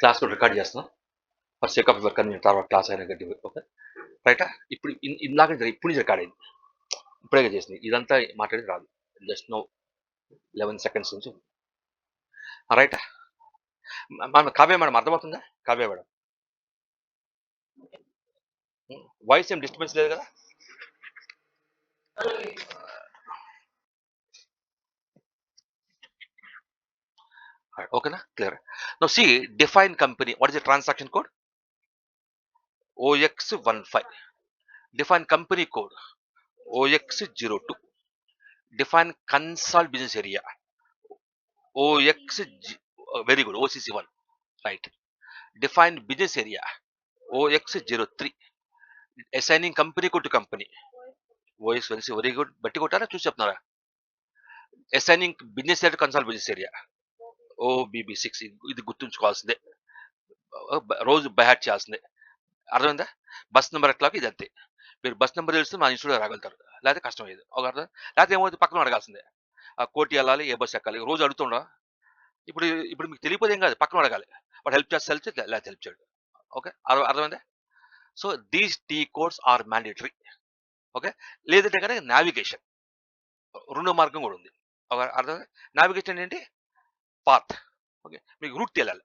class కూడా record చేస్తున్నాం for sake of work అని తర్వాత క్లాస్ అయినా గట్టి ఓకే రైటా ఇప్పుడు ఇందాక ఇప్పుడు నుంచి రికార్డ్ అయింది ఇప్పుడే చేసింది ఇదంతా మాట్లాడి రాదు జస్ట్ నో 11 సెకండ్స్ నుంచి రైటా కావ్య మేడం అర్థమవుతుందా కావ్య మేడం వాయిస్ ఏం డిస్టర్బెన్స్ లేదు కదా ఓకేనా clear no C define company what is the transaction code OX15 define company code OX02 define consult business area OX very good OCC1 right define business area OX03 assigning company code to company OX very good బట్టి కొట్టారా చూసి చెప్తున్నారా assigning business area to consult business area OBB6 ఇది గుర్తుంచుకోవాల్సిందే రోజు by heart చేయాల్సిందే అర్థమైందా bus number ఎట్లాకి ఇది అంతే మీరు బస్ నెంబర్ తెలిస్తే మా ఇన్స్టిట్యూట్ రాగలుగుతారు లేకపోతే కష్టం అయ్యేది ఒక అర్థం లేకపోతే ఏమవుతుంది పక్కన అడగాల్సిందే ఆ కోటి వెళ్ళాలి ఏ బస్ ఎక్కాలి రోజు అడుగుతుండా ఇప్పుడు ఇప్పుడు మీకు తెలియపోతే ఏం కాదు పక్కన అడగాలి వాడు హెల్ప్ చేస్తే లేకపోతే హెల్ప్ చేయడు ఓకే అర్థమైందా so these T codes are mandatory okay లేదంటే కనుక నావిగేషన్ రెండో మార్గం కూడా ఉంది ఒక అర్థం నావిగేషన్ ఏంటి పాత్ ఓకే మీకు రూట్ తెలియాలి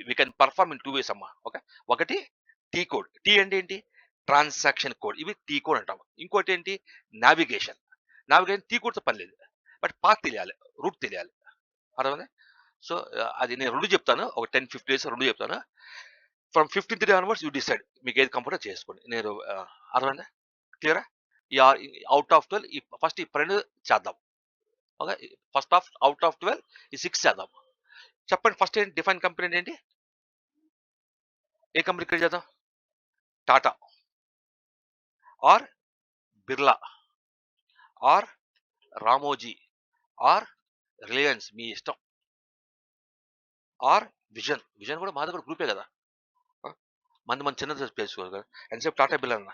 వి కెన్ పర్ఫార్మ్ ఇన్ 2 వేస్ అమ్మా ఓకే ఒకటి టీ కోడ్ టీ అంటే ఏంటి ట్రాన్సాక్షన్ కోడ్ ఇవి టీ కోడ్ అంటాం ఇంకోటి ఏంటి నావిగేషన్ నావిగేషన్ టీ కోడ్తో పని లేదు బట్ పాత్ తెలియాలి రూట్ తెలియాలి అర్థమైంది సో అది నేను రెండు చెప్తాను ఒక 10-15 డేస్ రెండు చెప్తాను from 15th day onwards you decide మీకు ఏది కంఫర్ట్ చేసుకోండి నేను అర్థమైందా క్లియరా అవుట్ ఆఫ్ 12 ఫస్ట్ ఈ 12 చేద్దాం okay first of out of 12 ఈ 6 చేద్దాం చెప్పండి ఫస్ట్ ఏంటి డిఫైన్ కంపెనీ ఏంటి ఏ కంపెనీ క్రియేట్ చేద్దాం Tata or Birla or Ramoji or Reliance మీ ఇష్టం ఆర్ విజన్ విజన్ కూడా మాది కూడా గ్రూపే కదా మన చిన్న చేసుకోవాలి కదా ఎంతసేపు టాటా బిర్లా అన్న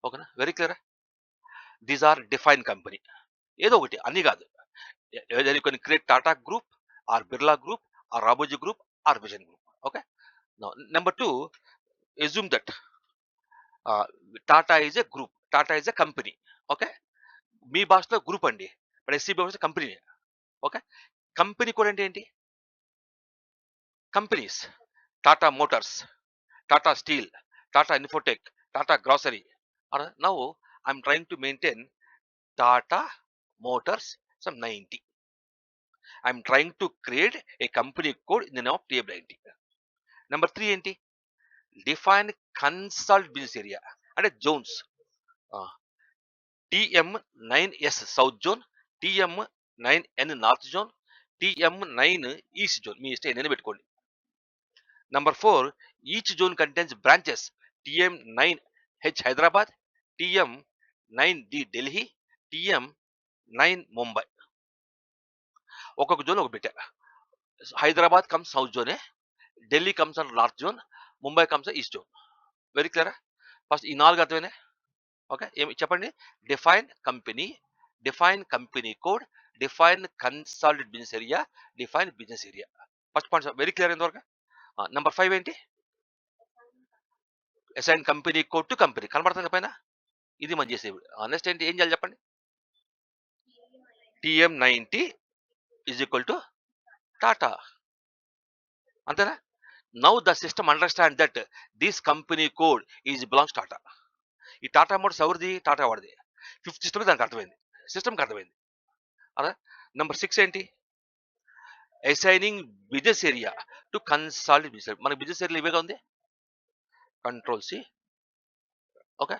ఓకేనా వెరీ క్లియరా దీస్ ఆర్ డిఫైన్ కంపెనీ ఏదో ఒకటి అన్ని కాదు కొన్ని create Tata group or Birla group or Ramoji group or Vision group okay number 2 assume that Tata is a group Tata is a company okay మీ భాషలో గ్రూప్ అండి బట్ ఎస్సీబీ భాషలో కంపెనీ ఓకే కంపెనీ కూడా అంటే ఏంటి companies Tata Motors Tata Steel Tata Infotech Tata Grocery now I'm trying to maintain Tata Motors some 90 I'm trying to create a company code in the name of TM90 number 3 ఏంటి define consult business area అంటే zones TM9S south zone TM9N north zone TM9 east zone మీ ఇష్టం ఎన్ని పెట్టుకోండి number 4 each zone contains branches TM9H Hyderabad TM9D Delhi TM9 Mumbai ఒక్కొక్క జోన్ ఒక పెట్టా హైదరాబాద్ కమ్స్ సౌత్ జోనే Delhi comes and north zone Mumbai comes east zone very క్లియరా ఫస్ట్ ఈ 4 అర్థమైనా ఓకే ఏమి చెప్పండి define company code define consolidate business area define business area first point very clear ఎంతవరకు నెంబర్ 5 ఏంటి assign company code to company కనబడుతుంది పైన ఇది మనం చేసేది నెక్స్ట్ ఏంటి ఏం చేయాలి చెప్పండి TM90 is equal to Tata అంతేనా now the system understand that this company code is belongs Tata ఈ టాటా మోటార్స్ ఎవరిది టాటా వాడిది 5th సిస్టమ్ దానికి అర్థమైంది సిస్టమ్కి అర్థమైంది అదే నెంబర్ 6 ఏంటి assigning business area to consolidate business మన బిజినెస్ ఏరియా ఇవేగా ఉంది కంట్రోల్ సి ఓకే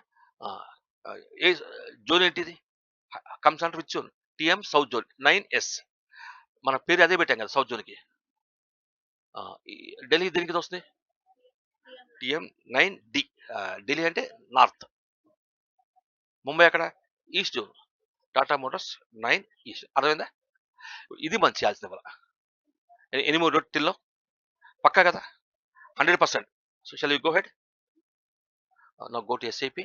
ఏ జోన్ ఏంటిది comes under which zone TM south zone 9S మన పేరు అదే పెట్టాం కదా సౌత్ జోన్కి ఢిల్లీ దేనికి వస్తుంది TM9D ఢిల్లీ అంటే నార్త్ ముంబై అక్కడ east zone Tata Motors 9 east అర్థమైందా ఇది మనం చేయాల్సిన వల్ల ఎన్ని మూడు రొట్టెల్లో పక్కా కదా 100% so shall you go head now go to SAP